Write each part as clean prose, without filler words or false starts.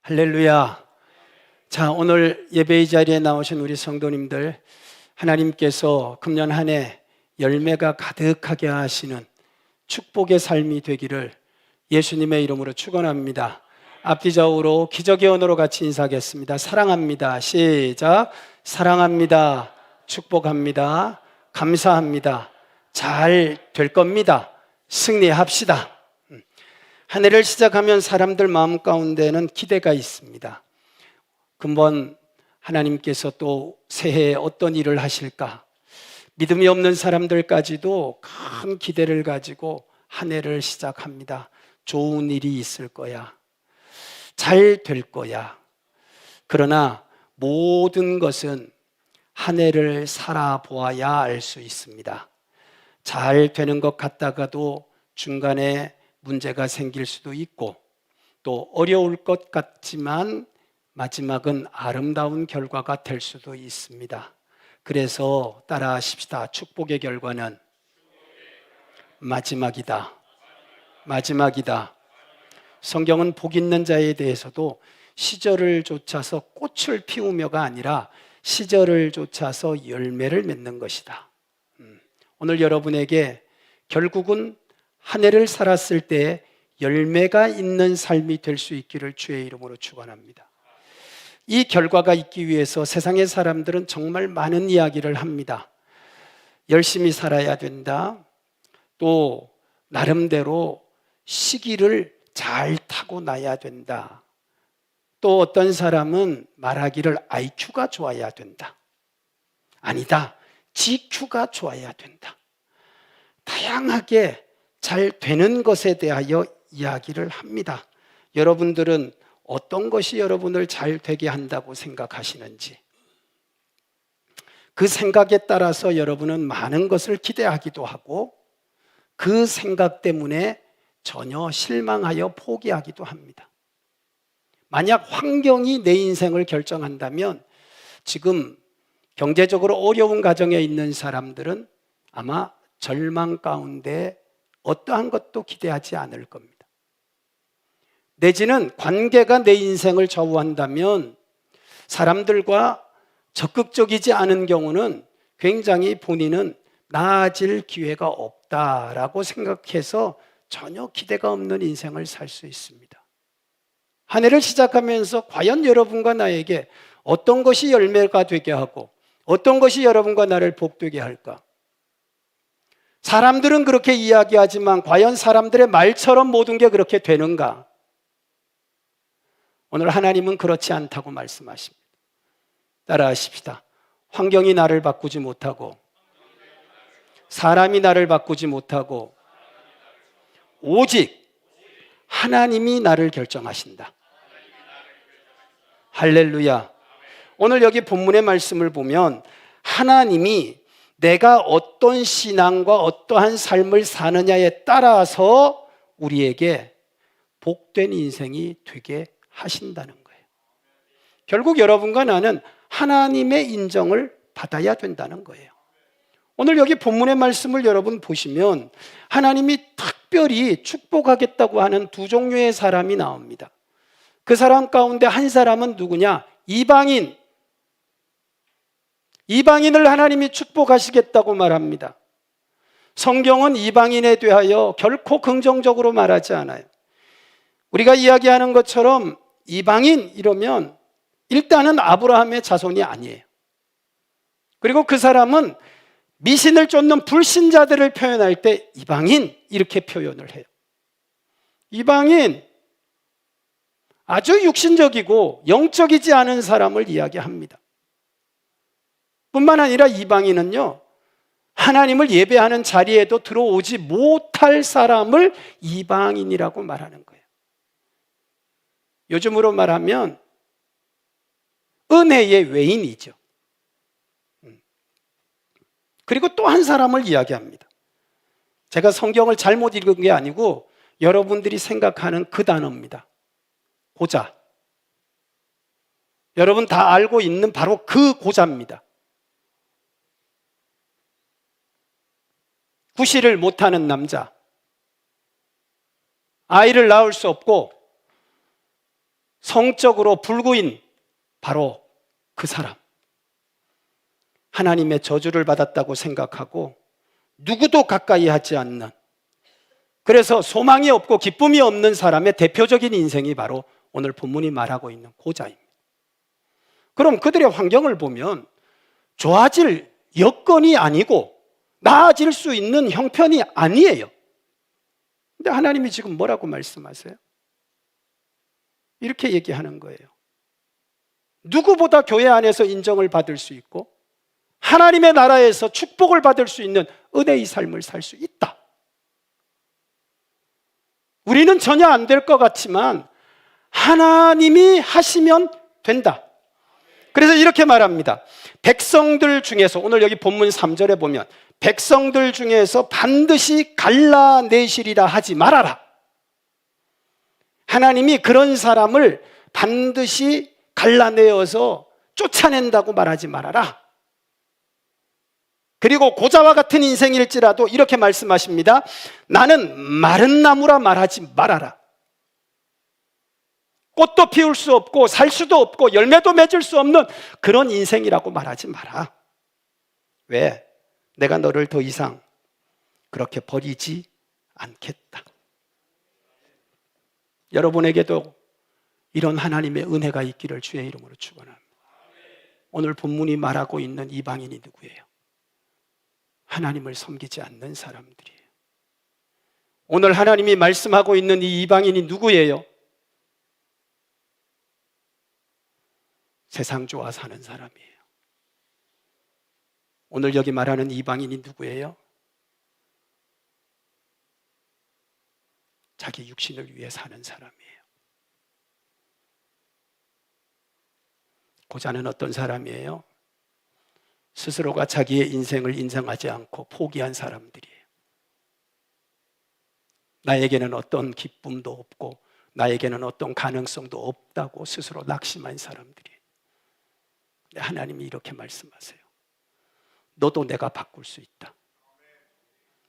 할렐루야. 자, 오늘 예배의 자리에 나오신 우리 성도님들, 하나님께서 금년 한 해 열매가 가득하게 하시는 축복의 삶이 되기를 예수님의 이름으로 축원합니다. 앞뒤좌우로 기적의 언어로 같이 인사하겠습니다. 사랑합니다. 시작. 사랑합니다. 축복합니다. 감사합니다. 잘 될 겁니다. 승리합시다. 한 해를 시작하면 사람들 마음 가운데는 기대가 있습니다. 근본 하나님께서 또 새해에 어떤 일을 하실까? 믿음이 없는 사람들까지도 큰 기대를 가지고 한 해를 시작합니다. 좋은 일이 있을 거야. 잘 될 거야. 그러나 모든 것은 한 해를 살아보아야 알 수 있습니다. 잘 되는 것 같다가도 중간에 문제가 생길 수도 있고, 또 어려울 것 같지만 마지막은 아름다운 결과가 될 수도 있습니다. 그래서 따라하십시다. 축복의 결과는 마지막이다. 마지막이다. 성경은 복 있는 자에 대해서도 시절을 좇아서 꽃을 피우며가 아니라 시절을 좇아서 열매를 맺는 것이다. 오늘 여러분에게 결국은 한 해를 살았을 때 열매가 있는 삶이 될 수 있기를 주의 이름으로 축원합니다. 이 결과가 있기 위해서 세상의 사람들은 정말 많은 이야기를 합니다. 열심히 살아야 된다. 또 나름대로 시기를 잘 타고나야 된다. 또 어떤 사람은 말하기를 IQ가 좋아야 된다. 아니다. GQ가 좋아야 된다. 다양하게 잘 되는 것에 대하여 이야기를 합니다. 여러분들은 어떤 것이 여러분을 잘 되게 한다고 생각하시는지, 그 생각에 따라서 여러분은 많은 것을 기대하기도 하고 그 생각 때문에 전혀 실망하여 포기하기도 합니다. 만약 환경이 내 인생을 결정한다면 지금 경제적으로 어려운 가정에 있는 사람들은 아마 절망 가운데 어떠한 것도 기대하지 않을 겁니다. 내지는 관계가 내 인생을 좌우한다면 사람들과 적극적이지 않은 경우는 굉장히 본인은 나아질 기회가 없다라고 생각해서 전혀 기대가 없는 인생을 살 수 있습니다. 한 해를 시작하면서 과연 여러분과 나에게 어떤 것이 열매가 되게 하고 어떤 것이 여러분과 나를 복되게 할까? 사람들은 그렇게 이야기하지만 과연 사람들의 말처럼 모든 게 그렇게 되는가? 오늘 하나님은 그렇지 않다고 말씀하십니다. 따라하십시다. 환경이 나를 바꾸지 못하고 사람이 나를 바꾸지 못하고 오직 하나님이 나를 결정하신다. 할렐루야. 오늘 여기 본문의 말씀을 보면 하나님이 내가 어떤 신앙과 어떠한 삶을 사느냐에 따라서 우리에게 복된 인생이 되게 하신다는 거예요. 결국 여러분과 나는 하나님의 인정을 받아야 된다는 거예요. 오늘 여기 본문의 말씀을 여러분 보시면 하나님이 특별히 축복하겠다고 하는 두 종류의 사람이 나옵니다. 그 사람 가운데 한 사람은 누구냐? 이방인. 이방인을 하나님이 축복하시겠다고 말합니다. 성경은 이방인에 대하여 결코 긍정적으로 말하지 않아요. 우리가 이야기하는 것처럼 이방인 이러면 일단은 아브라함의 자손이 아니에요. 그리고 그 사람은 미신을 쫓는 불신자들을 표현할 때 이방인 이렇게 표현을 해요. 이방인, 아주 육신적이고 영적이지 않은 사람을 이야기합니다. 뿐만 아니라 이방인은요, 하나님을 예배하는 자리에도 들어오지 못할 사람을 이방인이라고 말하는 거예요. 요즘으로 말하면 은혜의 외인이죠. 그리고 또 한 사람을 이야기합니다. 제가 성경을 잘못 읽은 게 아니고 여러분들이 생각하는 그 단어입니다. 고자. 여러분 다 알고 있는 바로 그 고자입니다. 구실을 못하는 남자, 아이를 낳을 수 없고 성적으로 불구인 바로 그 사람, 하나님의 저주를 받았다고 생각하고 누구도 가까이 하지 않는, 그래서 소망이 없고 기쁨이 없는 사람의 대표적인 인생이 바로 오늘 본문이 말하고 있는 고자입니다. 그럼 그들의 환경을 보면 좋아질 여건이 아니고 나아질 수 있는 형편이 아니에요. 근데 하나님이 지금 뭐라고 말씀하세요? 이렇게 얘기하는 거예요. 누구보다 교회 안에서 인정을 받을 수 있고 하나님의 나라에서 축복을 받을 수 있는 은혜의 삶을 살 수 있다. 우리는 전혀 안 될 것 같지만 하나님이 하시면 된다. 그래서 이렇게 말합니다. 백성들 중에서, 오늘 여기 본문 3절에 보면 백성들 중에서 반드시 갈라내시리라 하지 말아라. 하나님이 그런 사람을 반드시 갈라내어서 쫓아낸다고 말하지 말아라. 그리고 고자와 같은 인생일지라도 이렇게 말씀하십니다. 나는 마른 나무라 말하지 말아라. 꽃도 피울 수 없고 살 수도 없고 열매도 맺을 수 없는 그런 인생이라고 말하지 마라. 왜? 내가 너를 더 이상 그렇게 버리지 않겠다. 여러분에게도 이런 하나님의 은혜가 있기를 주의 이름으로 축원합니다. 오늘 본문이 말하고 있는 이방인이 누구예요? 하나님을 섬기지 않는 사람들이에요. 오늘 하나님이 말씀하고 있는 이 이방인이 누구예요? 세상 좋아 사는 사람이에요. 오늘 여기 말하는 이방인이 누구예요? 자기 육신을 위해 사는 사람이에요. 고자는 어떤 사람이에요? 스스로가 자기의 인생을 인정하지 않고 포기한 사람들이에요. 나에게는 어떤 기쁨도 없고 나에게는 어떤 가능성도 없다고 스스로 낙심한 사람들이에요. 하나님이 이렇게 말씀하세요. 너도 내가 바꿀 수 있다.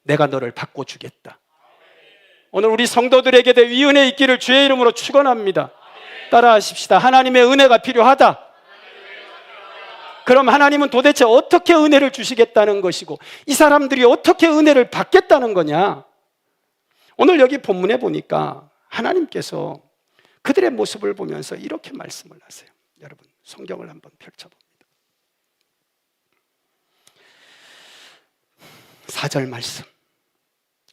내가 너를 바꿔주겠다. 오늘 우리 성도들에게도 이 은혜 있기를 주의 이름으로 축원합니다. 따라하십시다. 하나님의 은혜가 필요하다. 그럼 하나님은 도대체 어떻게 은혜를 주시겠다는 것이고 이 사람들이 어떻게 은혜를 받겠다는 거냐? 오늘 여기 본문에 보니까 하나님께서 그들의 모습을 보면서 이렇게 말씀을 하세요. 여러분 성경을 한번 펼쳐봅니다. 4절 말씀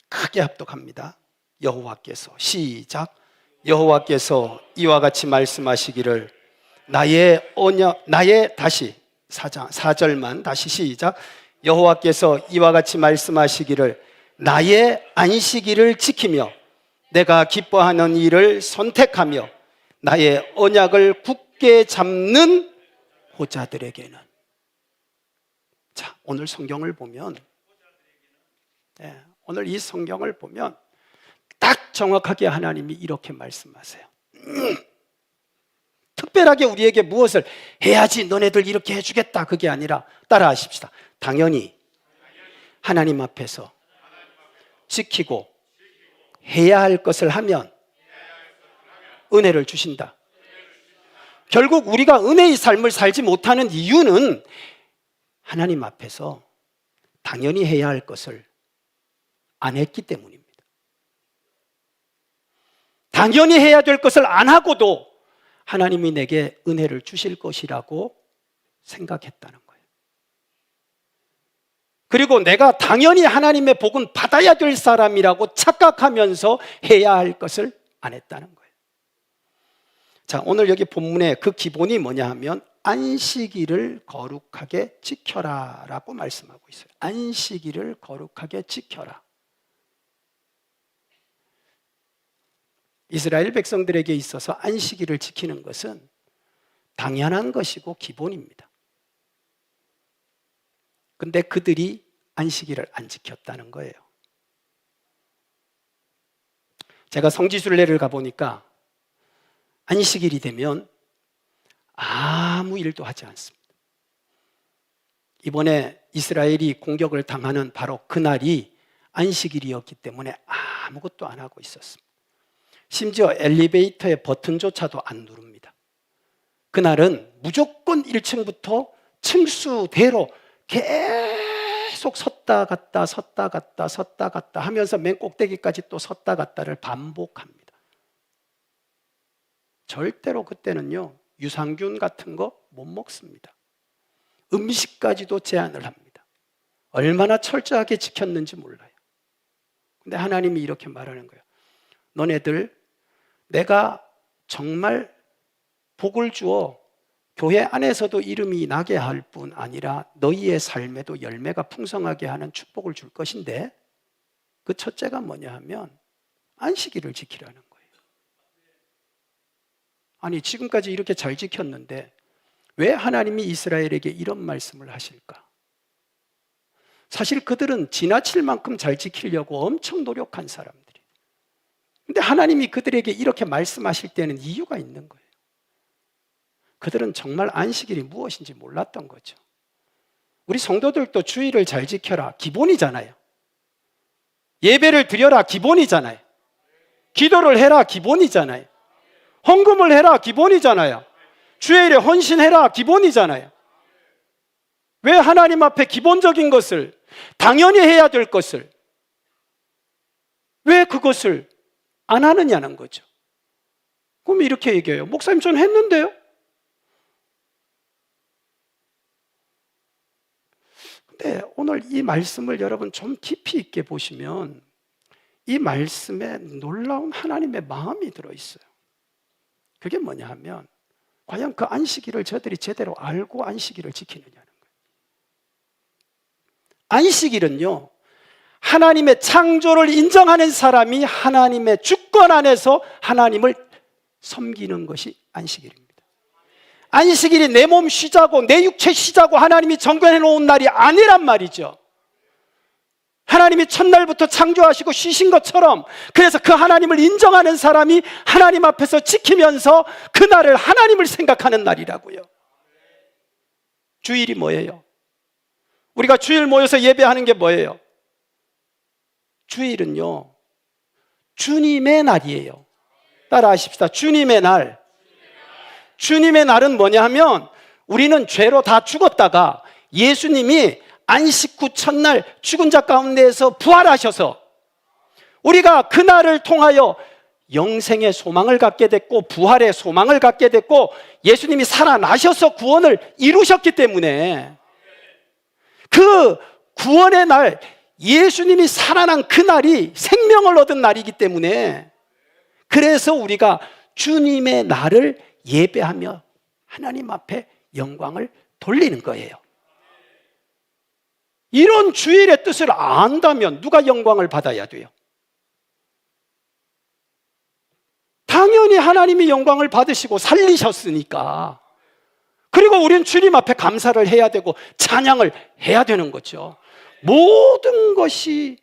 크게 합독합니다. 여호와께서 시작. 여호와께서 이와 같이 말씀하시기를 다시 4절만 다시 시작. 여호와께서 이와 같이 말씀하시기를 나의 안식일을 지키며 내가 기뻐하는 일을 선택하며 나의 언약을 굳게 잡는 호자들에게는. 자, 오늘 성경을 보면 오늘 이 성경을 보면 딱 정확하게 하나님이 이렇게 말씀하세요. 특별하게 우리에게 무엇을 해야지 너네들 이렇게 해주겠다 그게 아니라 따라하십시다. 당연히 하나님 앞에서 지키고 해야 할 것을 하면 은혜를 주신다. 결국 우리가 은혜의 삶을 살지 못하는 이유는 하나님 앞에서 당연히 해야 할 것을 안 했기 때문입니다. 당연히 해야 될 것을 안 하고도 하나님이 내게 은혜를 주실 것이라고 생각했다는 거예요. 그리고 내가 당연히 하나님의 복은 받아야 될 사람이라고 착각하면서 해야 할 것을 안 했다는 거예요. 자, 오늘 여기 본문에 그 기본이 뭐냐 하면 안식일을 거룩하게 지켜라 라고 말씀하고 있어요. 안식일을 거룩하게 지켜라. 이스라엘 백성들에게 있어서 안식일을 지키는 것은 당연한 것이고 기본입니다. 근데 그들이 안식일을 안 지켰다는 거예요. 제가 성지순례를 가보니까 안식일이 되면 아무 일도 하지 않습니다. 이번에 이스라엘이 공격을 당하는 바로 그날이 안식일이었기 때문에 아무것도 안 하고 있었습니다. 심지어 엘리베이터의 버튼조차도 안 누릅니다. 그날은 무조건 1층부터 층수대로 계속 섰다 갔다 섰다 갔다 섰다 갔다 하면서 맨 꼭대기까지 또 섰다 갔다를 반복합니다. 절대로 그때는요, 유산균 같은 거 못 먹습니다. 음식까지도 제한을 합니다. 얼마나 철저하게 지켰는지 몰라요. 근데 하나님이 이렇게 말하는 거예요. 너네들 내가 정말 복을 주어 교회 안에서도 이름이 나게 할 뿐 아니라 너희의 삶에도 열매가 풍성하게 하는 축복을 줄 것인데, 그 첫째가 뭐냐 하면 안식일을 지키라는 거예요. 아니, 지금까지 이렇게 잘 지켰는데 왜 하나님이 이스라엘에게 이런 말씀을 하실까? 사실 그들은 지나칠 만큼 잘 지키려고 엄청 노력한 사람들이. 근데 하나님이 그들에게 이렇게 말씀하실 때는 이유가 있는 거예요. 그들은 정말 안식일이 무엇인지 몰랐던 거죠. 우리 성도들도 주일을 잘 지켜라, 기본이잖아요. 예배를 드려라, 기본이잖아요. 기도를 해라, 기본이잖아요. 헌금을 해라, 기본이잖아요. 주일에 헌신해라, 기본이잖아요. 왜 하나님 앞에 기본적인 것을, 당연히 해야 될 것을, 왜 그것을 안 하느냐는 거죠. 그럼 이렇게 얘기해요. 목사님, 전 했는데요? 근데 오늘 이 말씀을 여러분 좀 깊이 있게 보시면 이 말씀에 놀라운 하나님의 마음이 들어있어요. 그게 뭐냐 하면, 과연 그 안식일을 저들이 제대로 알고 안식일을 지키느냐는 거예요. 안식일은요, 하나님의 창조를 인정하는 사람이 하나님의 주권 안에서 하나님을 섬기는 것이 안식일입니다. 안식일이 내 몸 쉬자고, 내 육체 쉬자고 하나님이 정견해 놓은 날이 아니란 말이죠. 하나님이 첫날부터 창조하시고 쉬신 것처럼, 그래서 그 하나님을 인정하는 사람이 하나님 앞에서 지키면서 그날을 하나님을 생각하는 날이라고요. 주일이 뭐예요? 우리가 주일 모여서 예배하는 게 뭐예요? 주일은요, 주님의 날이에요. 따라 하십시다. 주님의 날. 주님의 날은 뭐냐 하면, 우리는 죄로 다 죽었다가 예수님이 안식 후 첫날 죽은 자 가운데에서 부활하셔서 우리가 그날을 통하여 영생의 소망을 갖게 됐고, 부활의 소망을 갖게 됐고, 예수님이 살아나셔서 구원을 이루셨기 때문에, 그 구원의 날, 예수님이 살아난 그 날이 생명을 얻은 날이기 때문에, 그래서 우리가 주님의 날을 예배하며 하나님 앞에 영광을 돌리는 거예요. 이런 주일의 뜻을 안다면 누가 영광을 받아야 돼요? 당연히 하나님이 영광을 받으시고 살리셨으니까. 그리고 우리는 주님 앞에 감사를 해야 되고 찬양을 해야 되는 거죠. 모든 것이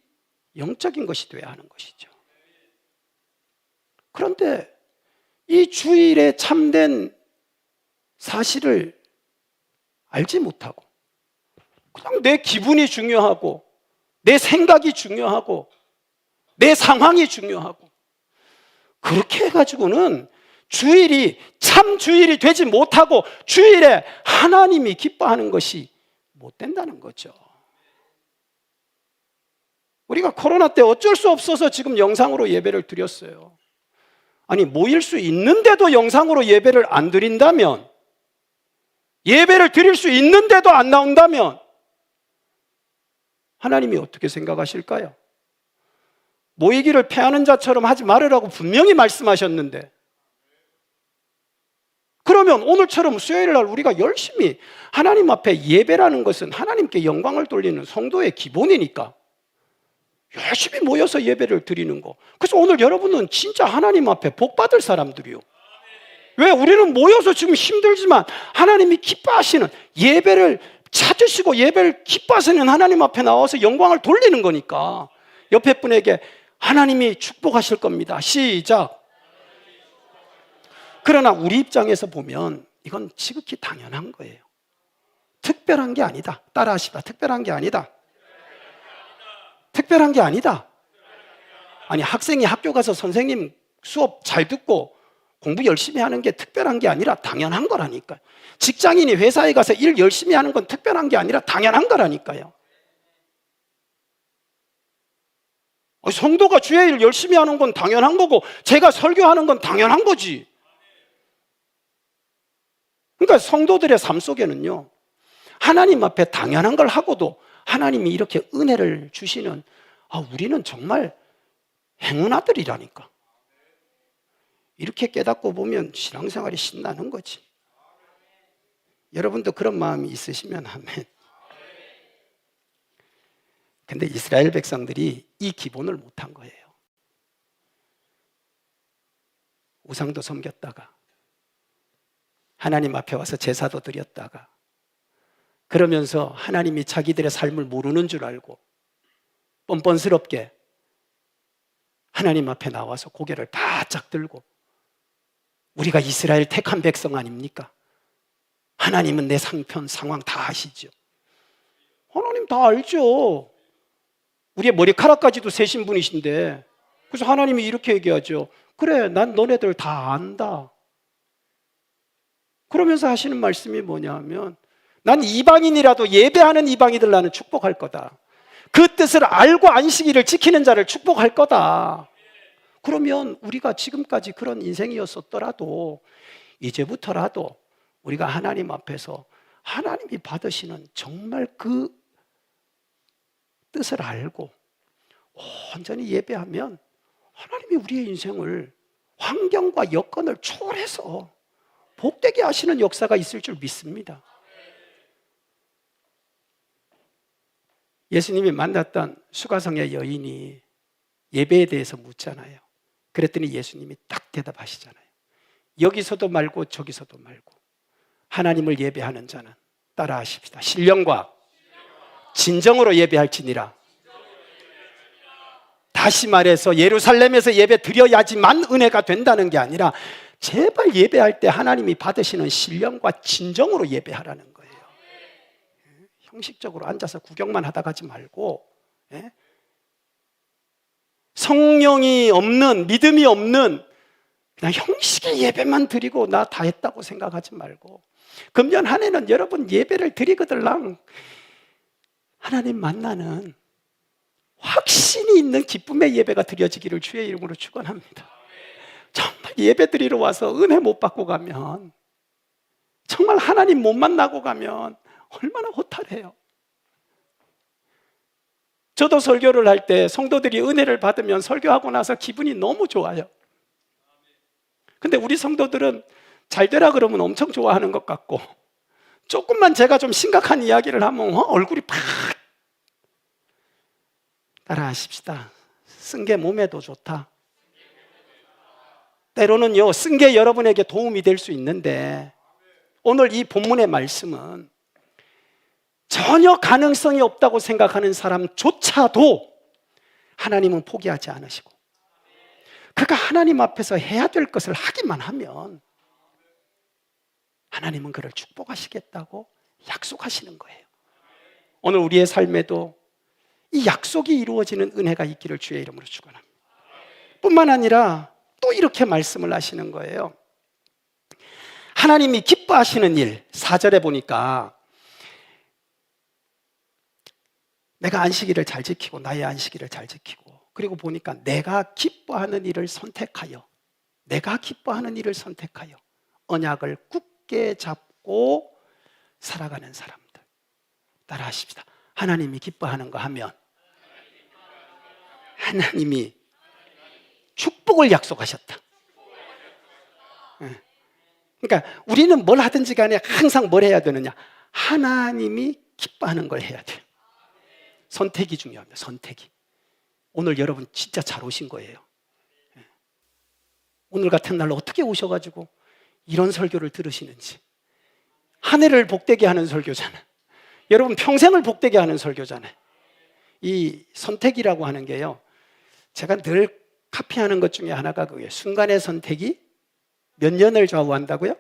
영적인 것이 돼야 하는 것이죠. 그런데 이 주일의 참된 사실을 알지 못하고 그냥 내 기분이 중요하고, 내 생각이 중요하고, 내 상황이 중요하고, 그렇게 해가지고는 주일이 참 주일이 되지 못하고 주일에 하나님이 기뻐하는 것이 못 된다는 거죠. 우리가 코로나 때 어쩔 수 없어서 지금 영상으로 예배를 드렸어요. 아니, 모일 수 있는데도 영상으로 예배를 안 드린다면, 예배를 드릴 수 있는데도 안 나온다면 하나님이 어떻게 생각하실까요? 모이기를 패하는 자처럼 하지 말으라고 분명히 말씀하셨는데, 그러면 오늘처럼 수요일 날 우리가 열심히 하나님 앞에 예배라는 것은 하나님께 영광을 돌리는 성도의 기본이니까 열심히 모여서 예배를 드리는 거. 그래서 오늘 여러분은 진짜 하나님 앞에 복 받을 사람들이요. 왜? 우리는 모여서 지금 힘들지만 하나님이 기뻐하시는 예배를 찾으시고 예배를 기뻐하시는 하나님 앞에 나와서 영광을 돌리는 거니까 옆에 분에게 하나님이 축복하실 겁니다. 시작. 그러나 우리 입장에서 보면 이건 지극히 당연한 거예요. 특별한 게 아니다. 따라 하시다. 특별한 게 아니다. 특별한 게 아니다. 아니, 학생이 학교 가서 선생님 수업 잘 듣고 공부 열심히 하는 게 특별한 게 아니라 당연한 거라니까요. 직장인이 회사에 가서 일 열심히 하는 건 특별한 게 아니라 당연한 거라니까요. 성도가 주의 일 열심히 하는 건 당연한 거고 제가 설교하는 건 당연한 거지. 그러니까 성도들의 삶 속에는요, 하나님 앞에 당연한 걸 하고도 하나님이 이렇게 은혜를 주시는, 우리는 정말 행운아들이라니까. 이렇게 깨닫고 보면 신앙생활이 신나는 거지. 여러분도 그런 마음이 있으시면 아멘. 근데 이스라엘 백성들이 이 기본을 못한 거예요. 우상도 섬겼다가 하나님 앞에 와서 제사도 드렸다가 그러면서 하나님이 자기들의 삶을 모르는 줄 알고 뻔뻔스럽게 하나님 앞에 나와서 고개를 바짝 들고 우리가 이스라엘 택한 백성 아닙니까? 하나님은 내 상황 다 아시죠? 하나님 다 알죠. 우리의 머리카락까지도 세신 분이신데 그래서 하나님이 이렇게 얘기하죠. 그래, 난 너네들 다 안다. 그러면서 하시는 말씀이 뭐냐면 난 이방인이라도 예배하는 이방인들 나는 축복할 거다. 그 뜻을 알고 안식일을 지키는 자를 축복할 거다. 그러면 우리가 지금까지 그런 인생이었었더라도 이제부터라도 우리가 하나님 앞에서 하나님이 받으시는 정말 그 뜻을 알고 온전히 예배하면 하나님이 우리의 인생을 환경과 여건을 초월해서 복되게 하시는 역사가 있을 줄 믿습니다. 예수님이 만났던 수가성의 여인이 예배에 대해서 묻잖아요. 그랬더니 예수님이 딱 대답하시잖아요. 여기서도 말고 저기서도 말고 하나님을 예배하는 자는 따라하십시다. 신령과 진정으로 예배할지니라. 다시 말해서 예루살렘에서 예배 드려야지만 은혜가 된다는 게 아니라 제발 예배할 때 하나님이 받으시는 신령과 진정으로 예배하라는 거예요. 형식적으로 앉아서 구경만 하다 가지 말고, 성령이 없는, 믿음이 없는 그냥 형식의 예배만 드리고 나 다 했다고 생각하지 말고, 금년 한 해는 여러분 예배를 드리거들랑 하나님 만나는 확신이 있는 기쁨의 예배가 드려지기를 주의 이름으로 축원합니다. 정말 예배 드리러 와서 은혜 못 받고 가면, 정말 하나님 못 만나고 가면 얼마나 허탈해요. 저도 설교를 할 때 성도들이 은혜를 받으면 설교하고 나서 기분이 너무 좋아요. 근데 우리 성도들은 잘 되라 그러면 엄청 좋아하는 것 같고, 조금만 제가 좀 심각한 이야기를 하면 얼굴이 팍. 따라하십시다. 쓴 게 몸에도 좋다. 때로는요, 쓴 게 여러분에게 도움이 될 수 있는데, 오늘 이 본문의 말씀은 전혀 가능성이 없다고 생각하는 사람조차도 하나님은 포기하지 않으시고, 그가 하나님 앞에서 해야 될 것을 하기만 하면 하나님은 그를 축복하시겠다고 약속하시는 거예요. 오늘 우리의 삶에도 이 약속이 이루어지는 은혜가 있기를 주의 이름으로 축원합니다. 뿐만 아니라 또 이렇게 말씀을 하시는 거예요. 하나님이 기뻐하시는 일, 4절에 보니까 내가 안식일을 잘 지키고 나의 안식일을 잘 지키고, 그리고 보니까 내가 기뻐하는 일을 선택하여 언약을 굳게 잡고 살아가는 사람들. 따라하십시다. 하나님이 기뻐하는 거 하면 하나님이 축복을 약속하셨다. 그러니까 우리는 뭘 하든지 간에 항상 뭘 해야 되느냐? 하나님이 기뻐하는 걸 해야 돼요. 선택이 중요합니다. 선택이. 오늘 여러분 진짜 잘 오신 거예요. 오늘 같은 날 어떻게 오셔가지고 이런 설교를 들으시는지. 한 해를 복되게 하는 설교잖아요. 여러분 평생을 복되게 하는 설교잖아요. 이 선택이라고 하는 게요, 제가 늘 카피하는 것 중에 하나가 그거예요. 순간의 선택이 몇 년을 좌우한다고요?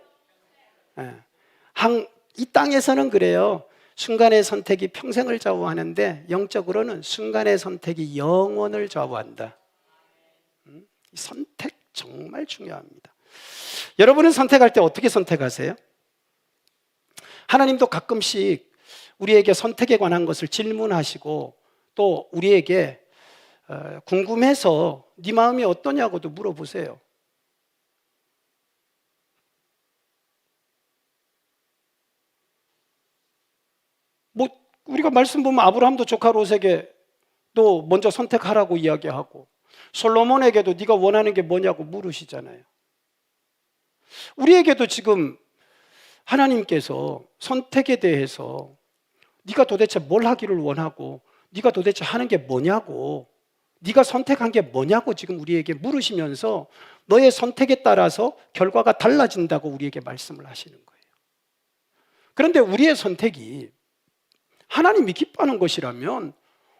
이 땅에서는 그래요. 순간의 선택이 평생을 좌우하는데, 영적으로는 순간의 선택이 영원을 좌우한다. 선택 정말 중요합니다. 여러분은 선택할 때 어떻게 선택하세요? 하나님도 가끔씩 우리에게 선택에 관한 것을 질문하시고 또 우리에게 궁금해서 네 마음이 어떠냐고도 물어보세요. 뭐 우리가 말씀 보면 아브라함도 조카 롯에게 또 먼저 선택하라고 이야기하고 솔로몬에게도 네가 원하는 게 뭐냐고 물으시잖아요. 우리에게도 지금 하나님께서 선택에 대해서 네가 도대체 뭘 하기를 원하고 네가 도대체 하는 게 뭐냐고 네가 선택한 게 뭐냐고 지금 우리에게 물으시면서 너의 선택에 따라서 결과가 달라진다고 우리에게 말씀을 하시는 거예요. 그런데 우리의 선택이 하나님이 기뻐하는 것이라면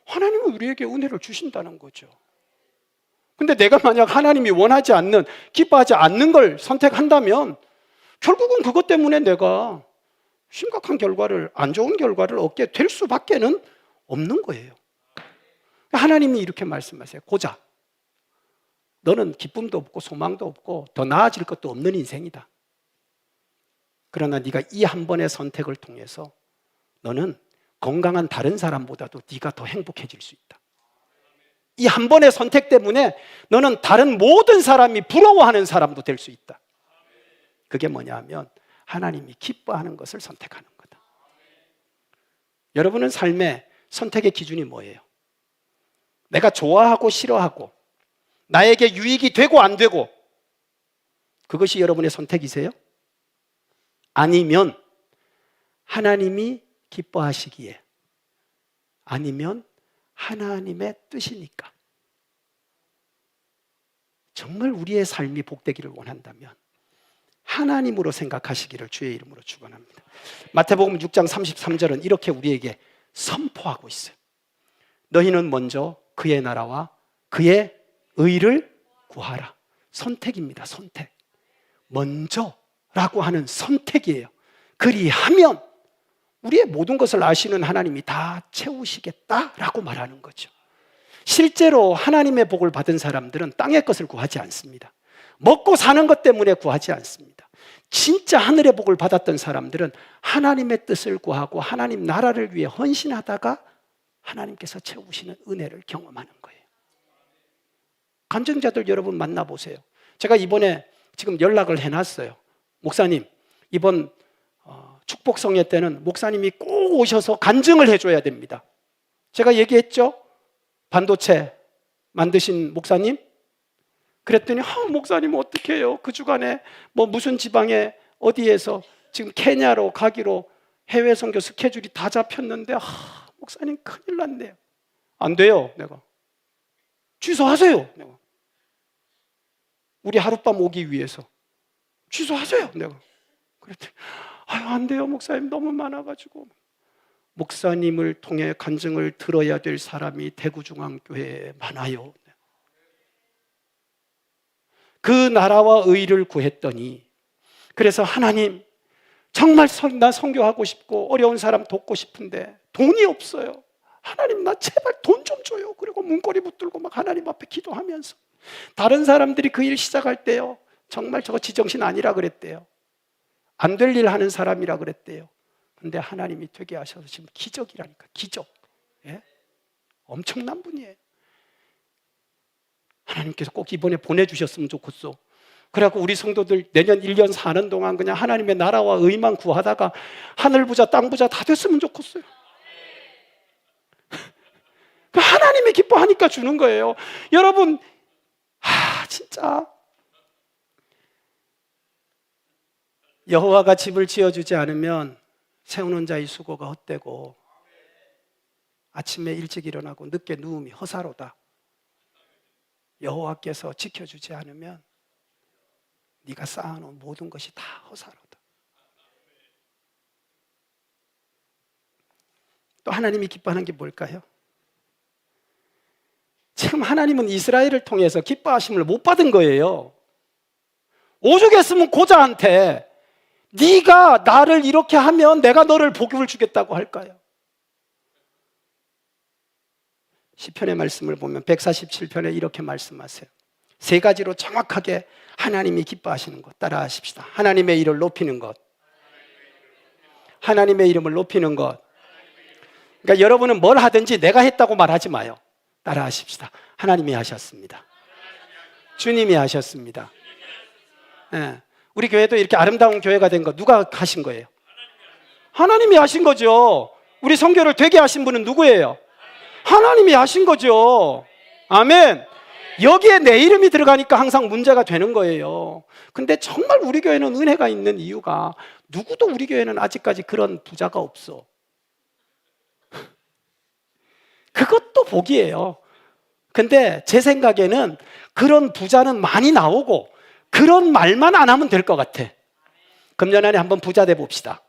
하나님은 우리에게 은혜를 주신다는 거죠. 근데 내가 만약 하나님이 원하지 않는, 기뻐하지 않는 걸 선택한다면 결국은 그것 때문에 내가 심각한 결과를, 안 좋은 결과를 얻게 될 수밖에는 없는 거예요. 하나님이 이렇게 말씀하세요. 고자, 너는 기쁨도 없고 소망도 없고 더 나아질 것도 없는 인생이다. 그러나 네가 이 한 번의 선택을 통해서 너는 건강한 다른 사람보다도 네가 더 행복해질 수 있다. 이 한 번의 선택 때문에 너는 다른 모든 사람이 부러워하는 사람도 될 수 있다. 그게 뭐냐 하면 하나님이 기뻐하는 것을 선택하는 거다. 여러분은 삶의 선택의 기준이 뭐예요? 내가 좋아하고 싫어하고 나에게 유익이 되고 안 되고 그것이 여러분의 선택이세요? 아니면 하나님이 기뻐하시기에, 아니면 하나님의 뜻이니까. 정말 우리의 삶이 복되기를 원한다면 하나님으로 생각하시기를 주의 이름으로 축원합니다. 마태복음 6장 33절은 이렇게 우리에게 선포하고 있어요. 너희는 먼저 그의 나라와 그의 의를 구하라. 선택입니다. 선택. 먼저라고 하는 선택이에요. 그리하면 우리의 모든 것을 아시는 하나님이 다 채우시겠다라고 말하는 거죠. 실제로 하나님의 복을 받은 사람들은 땅의 것을 구하지 않습니다. 먹고 사는 것 때문에 구하지 않습니다. 진짜 하늘의 복을 받았던 사람들은 하나님의 뜻을 구하고 하나님 나라를 위해 헌신하다가 하나님께서 채우시는 은혜를 경험하는 거예요. 간증자들 여러분 만나보세요. 제가 이번에 지금 연락을 해놨어요. 목사님, 이번 축복성회 때는 목사님이 꼭 오셔서 간증을 해줘야 됩니다. 제가 얘기했죠? 반도체 만드신 목사님? 그랬더니 목사님 어떻게 해요? 그 주간에 무슨 지방에 어디에서 지금 케냐로 가기로 해외 선교 스케줄이 다 잡혔는데 목사님 큰일 났네요. 안 돼요. 내가 취소하세요. 내가 우리 하룻밤 오기 위해서 취소하세요. 내가 그랬더니 안 돼요 목사님, 너무 많아가지고. 목사님을 통해 간증을 들어야 될 사람이 대구중앙교회에 많아요. 그 나라와 의를 구했더니, 그래서 하나님 정말 나 선교하고 싶고 어려운 사람 돕고 싶은데 돈이 없어요. 하나님 나 제발 돈 좀 줘요. 그리고 문고리 붙들고 막 하나님 앞에 기도하면서, 다른 사람들이 그 일 시작할 때요 정말 저거 지정신 아니라 그랬대요. 안 될 일 하는 사람이라 그랬대요. 근데 하나님이 되게 하셔서 지금 기적이라니까. 기적. 예? 엄청난 분이에요. 하나님께서 꼭 이번에 보내주셨으면 좋겠어. 그래갖고 우리 성도들 내년 1년 사는 동안 그냥 하나님의 나라와 의만 구하다가 하늘 부자 땅 부자 다 됐으면 좋겠어요. 하나님이 기뻐하니까 주는 거예요. 여러분 진짜 여호와가 집을 지어주지 않으면 세우는 자의 수고가 헛되고 아침에 일찍 일어나고 늦게 누움이 허사로다. 여호와께서 지켜주지 않으면 네가 쌓아놓은 모든 것이 다 허사로다. 또 하나님이 기뻐하는 게 뭘까요? 지금 하나님은 이스라엘을 통해서 기뻐하심을 못 받은 거예요. 오죽했으면 고자한테 네가 나를 이렇게 하면 내가 너를 복을 주겠다고 할까요? 시편의 말씀을 보면 147편에 이렇게 말씀하세요. 세 가지로 정확하게 하나님이 기뻐하시는 것 따라 하십시다. 하나님의 이름을 높이는 것, 하나님의 이름을 높이는 것. 그러니까 여러분은 뭘 하든지 내가 했다고 말하지 마요. 따라 하십시다. 하나님이 하셨습니다. 주님이 하셨습니다. 네. 우리 교회도 이렇게 아름다운 교회가 된 거 누가 하신 거예요? 하나님이 하신 거죠. 우리 선교를 되게 하신 분은 누구예요? 하나님이 하신 거죠. 아멘. 여기에 내 이름이 들어가니까 항상 문제가 되는 거예요. 근데 정말 우리 교회는 은혜가 있는 이유가 누구도 우리 교회는 아직까지 그런 부자가 없어. 그것도 복이에요. 근데 제 생각에는 그런 부자는 많이 나오고 그런 말만 안 하면 될 것 같아. 금년 안에 한번 부자 돼 봅시다.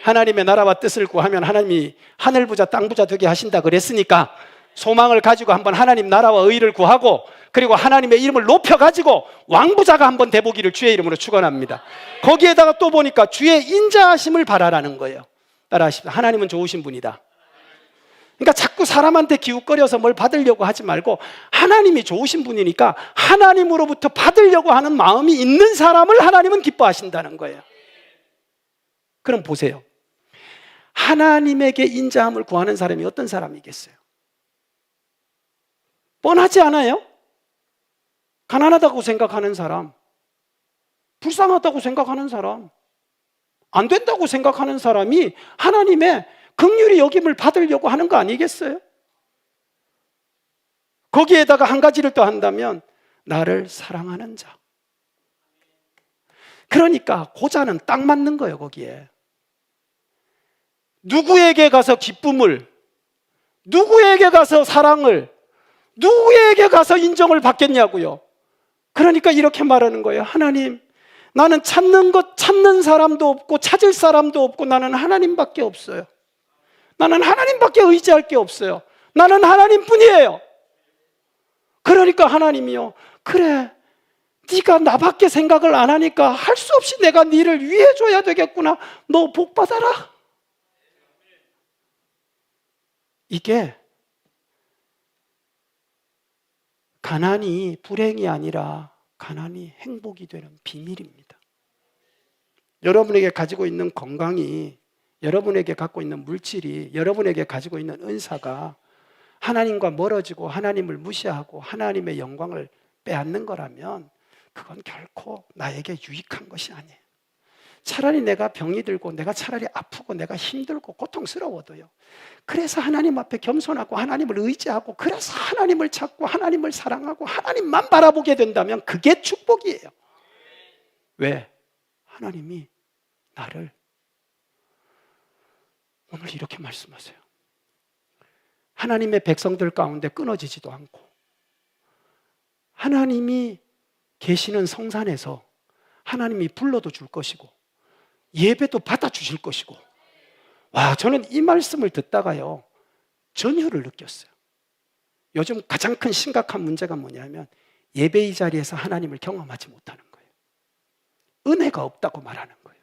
하나님의 나라와 뜻을 구하면 하나님이 하늘 부자 땅 부자 되게 하신다 그랬으니까 소망을 가지고 한번 하나님 나라와 의를 구하고 그리고 하나님의 이름을 높여가지고 왕부자가 한번 돼보기를 주의 이름으로 축원합니다. 거기에다가 또 보니까 주의 인자하심을 바라라는 거예요. 따라하십시오. 하나님은 좋으신 분이다. 그러니까 자꾸 사람한테 기웃거려서 뭘 받으려고 하지 말고 하나님이 좋으신 분이니까 하나님으로부터 받으려고 하는 마음이 있는 사람을 하나님은 기뻐하신다는 거예요. 그럼 보세요. 하나님에게 인자함을 구하는 사람이 어떤 사람이겠어요? 뻔하지 않아요? 가난하다고 생각하는 사람, 불쌍하다고 생각하는 사람, 안 된다고 생각하는 사람이 하나님의 긍휼히 여김을 받으려고 하는 거 아니겠어요? 거기에다가 한 가지를 더 한다면 나를 사랑하는 자. 그러니까 고자는 딱 맞는 거예요. 거기에 누구에게 가서 기쁨을, 누구에게 가서 사랑을, 누구에게 가서 인정을 받겠냐고요. 그러니까 이렇게 말하는 거예요. 하나님, 나는 찾는 사람도 없고 찾을 사람도 없고 나는 하나님밖에 없어요. 나는 하나님밖에 의지할 게 없어요. 나는 하나님뿐이에요. 그러니까 하나님이요, 그래, 네가 나밖에 생각을 안 하니까 할 수 없이 내가 네를 위해줘야 되겠구나. 너 복 받아라. 이게 가난이 불행이 아니라 가난이 행복이 되는 비밀입니다. 여러분에게 가지고 있는 건강이, 여러분에게 갖고 있는 물질이, 여러분에게 가지고 있는 은사가 하나님과 멀어지고 하나님을 무시하고 하나님의 영광을 빼앗는 거라면 그건 결코 나에게 유익한 것이 아니에요. 차라리 내가 병이 들고 내가 차라리 아프고 내가 힘들고 고통스러워도요, 그래서 하나님 앞에 겸손하고 하나님을 의지하고 그래서 하나님을 찾고 하나님을 사랑하고 하나님만 바라보게 된다면 그게 축복이에요. 왜? 하나님이 나를 오늘 이렇게 말씀하세요. 하나님의 백성들 가운데 끊어지지도 않고 하나님이 계시는 성산에서 하나님이 불러도 줄 것이고 예배도 받아주실 것이고, 와, 저는 이 말씀을 듣다가요 전율을 느꼈어요. 요즘 가장 큰 심각한 문제가 뭐냐면 예배의 자리에서 하나님을 경험하지 못하는 거예요. 은혜가 없다고 말하는 거예요.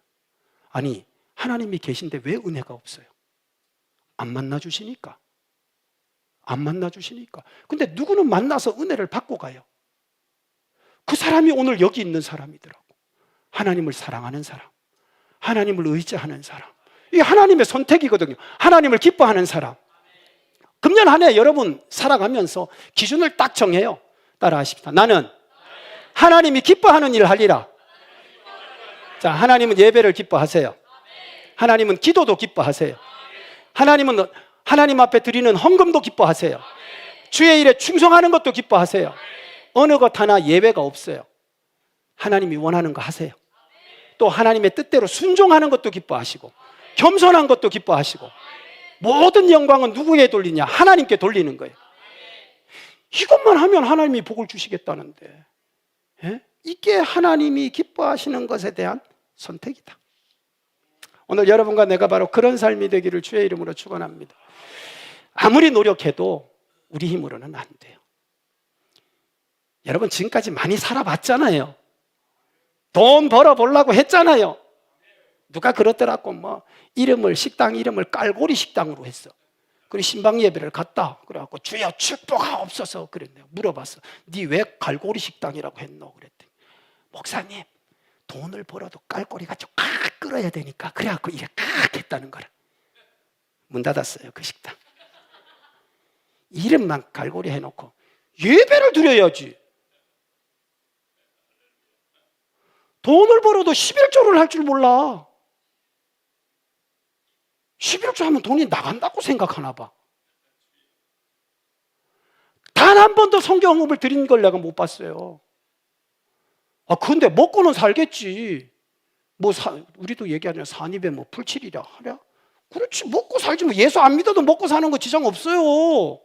아니, 하나님이 계신데 왜 은혜가 없어요? 안 만나주시니까. 안 만나주시니까. 근데 누구는 만나서 은혜를 받고 가요. 그 사람이 오늘 여기 있는 사람이더라고. 하나님을 사랑하는 사람, 하나님을 의지하는 사람. 이게 하나님의 선택이거든요. 하나님을 기뻐하는 사람. 금년 한 해 여러분 살아가면서 기준을 딱 정해요. 따라 하십시다. 나는 하나님이 기뻐하는 일을 하리라. 자, 하나님은 예배를 기뻐하세요. 하나님은 기도도 기뻐하세요. 하나님은 하나님 앞에 드리는 헌금도 기뻐하세요. 주의 일에 충성하는 것도 기뻐하세요. 어느 것 하나 예외가 없어요. 하나님이 원하는 거 하세요. 또 하나님의 뜻대로 순종하는 것도 기뻐하시고 겸손한 것도 기뻐하시고 모든 영광은 누구에게 돌리냐? 하나님께 돌리는 거예요. 이것만 하면 하나님이 복을 주시겠다는데, 예? 이게 하나님이 기뻐하시는 것에 대한 선택이다. 오늘 여러분과 내가 바로 그런 삶이 되기를 주의 이름으로 축원합니다. 아무리 노력해도 우리 힘으로는 안 돼요. 여러분 지금까지 많이 살아봤잖아요. 돈 벌어보려고 했잖아요. 누가 그러더라고, 뭐 이름을, 식당 이름을 깔고리 식당으로 했어. 그리고 신방 예배를 갔다. 그래갖고 주여 축복하옵소서 그랬네요. 물어봤어. 니 왜 갈고리 식당이라고 했노? 그랬더니 목사님 돈을 벌어도 깔고리가 좀 끓어야 되니까 그래갖고 이래 했다는 거라. 문 닫았어요 그 식당. 이름만 갈고리 해놓고 예배를 드려야지. 돈을 벌어도 11조를 할 줄 몰라. 11조 하면 돈이 나간다고 생각하나 봐. 단 한 번도 성경음을 드린 걸 내가 못 봤어요. 근데 먹고는 살겠지. 우리도 얘기하잖아요. 산입에 풀칠이라 하랴. 그렇지, 먹고 살지. 예수 안 믿어도 먹고 사는 거 지장 없어요.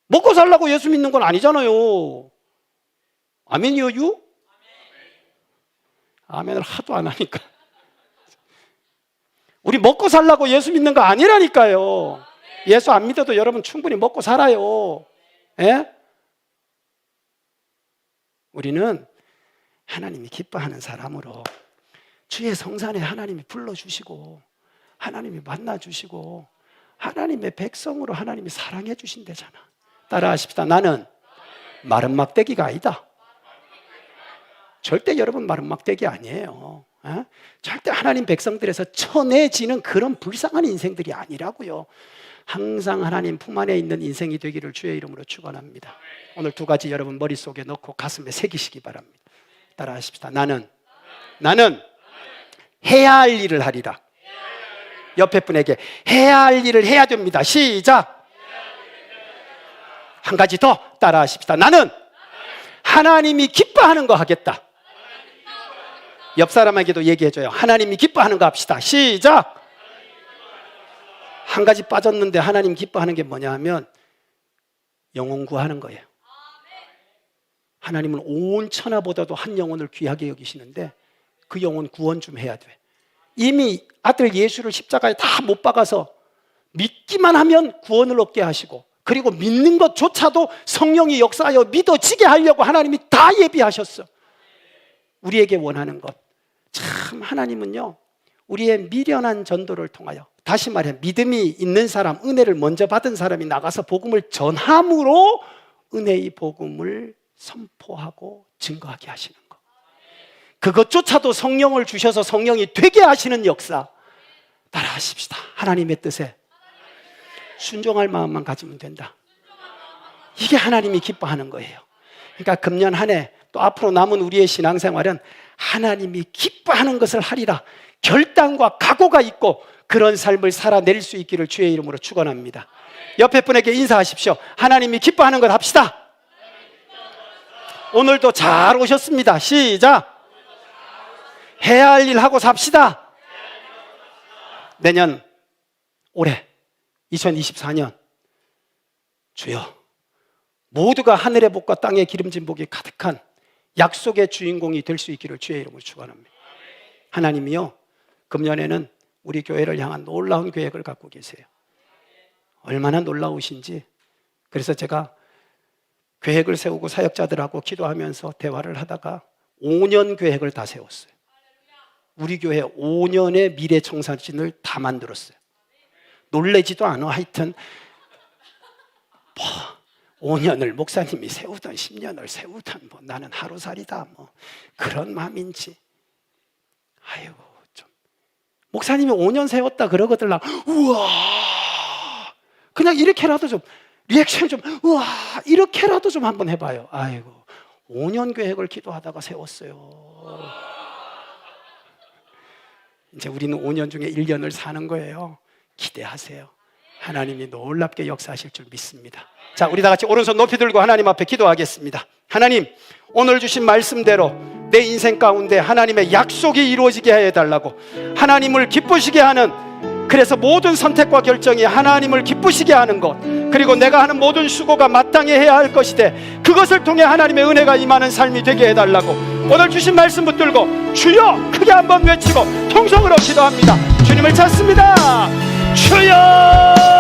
먹고 살라고 예수 믿는 건 아니잖아요. 아멘이요, 유? 아멘을 하도 안 하니까. 우리 먹고 살라고 예수 믿는 거 아니라니까요. 예수 안 믿어도 여러분 충분히 먹고 살아요. 예? 우리는 하나님이 기뻐하는 사람으로 주의 성산에 하나님이 불러주시고 하나님이 만나주시고 하나님의 백성으로 하나님이 사랑해 주신대잖아. 따라하십시다. 나는 마른 막대기가 아니다. 절대 여러분 마른 막대기 아니에요. 절대 하나님 백성들에서 쳐내지는 그런 불쌍한 인생들이 아니라고요. 항상 하나님 품 안에 있는 인생이 되기를 주의 이름으로 축원합니다. 오늘 두 가지 여러분 머릿속에 넣고 가슴에 새기시기 바랍니다. 따라하십시다. 나는 해야 할 일을 하리라. 옆에 분에게 해야 할 일을 해야 됩니다. 시작. 한 가지 더 따라하십시다. 나는 하나님이 기뻐하는 거 하겠다. 옆 사람에게도 얘기해줘요. 하나님이 기뻐하는 거 합시다. 시작. 한 가지 빠졌는데 하나님 기뻐하는 게 뭐냐 하면 영혼 구하는 거예요. 하나님은 온 천하보다도 한 영혼을 귀하게 여기시는데 그 영혼 구원 좀 해야 돼. 이미 아들 예수를 십자가에 다 못 박아서 믿기만 하면 구원을 얻게 하시고, 그리고 믿는 것조차도 성령이 역사하여 믿어지게 하려고 하나님이 다 예비하셨어. 우리에게 원하는 것, 참 하나님은요 우리의 미련한 전도를 통하여, 다시 말해 믿음이 있는 사람, 은혜를 먼저 받은 사람이 나가서 복음을 전함으로 은혜의 복음을 선포하고 증거하게 하시는 것, 그것조차도 성령을 주셔서 성령이 되게 하시는 역사. 따라하십시다. 하나님의 뜻에 순종할 마음만 가지면 된다. 이게 하나님이 기뻐하는 거예요. 그러니까 금년 한 해 또 앞으로 남은 우리의 신앙생활은 하나님이 기뻐하는 것을 하리라 결단과 각오가 있고 그런 삶을 살아낼 수 있기를 주의 이름으로 축원합니다. 옆에 분에게 인사하십시오. 하나님이 기뻐하는 것 합시다. 오늘도 잘 오셨습니다. 시작. 해야 할 일 하고 삽시다. 내년 올해 2024년 주여 모두가 하늘의 복과 땅의 기름진 복이 가득한 약속의 주인공이 될 수 있기를 주의 이름으로 축원합니다. 하나님이요 금년에는 우리 교회를 향한 놀라운 계획을 갖고 계세요. 얼마나 놀라우신지. 그래서 제가 계획을 세우고 사역자들하고 기도하면서 대화를 하다가 5년 계획을 다 세웠어요. 우리 교회 5년의 미래 청사진을 다 만들었어요. 놀래지도 않아. 하여튼 5년을 목사님이 세우던 10년을 세우던 나는 하루살이다 그런 마음인지. 아이고 좀 목사님이 5년 세웠다 그러거든. 우와 그냥 이렇게라도 좀 리액션 좀 우와 이렇게라도 좀 한번 해봐요. 아이고 5년 계획을 기도하다가 세웠어요. 이제 우리는 5년 중에 1년을 사는 거예요. 기대하세요. 하나님이 놀랍게 역사하실 줄 믿습니다. 자, 우리 다 같이 오른손 높이 들고 하나님 앞에 기도하겠습니다. 하나님, 오늘 주신 말씀대로 내 인생 가운데 하나님의 약속이 이루어지게 해달라고, 하나님을 기쁘시게 하는, 그래서 모든 선택과 결정이 하나님을 기쁘시게 하는 것, 그리고 내가 하는 모든 수고가 마땅히 해야 할 것이되 그것을 통해 하나님의 은혜가 임하는 삶이 되게 해달라고 오늘 주신 말씀 붙들고 주여 크게 한번 외치고 통성으로 기도합니다. 주님을 찾습니다. 주여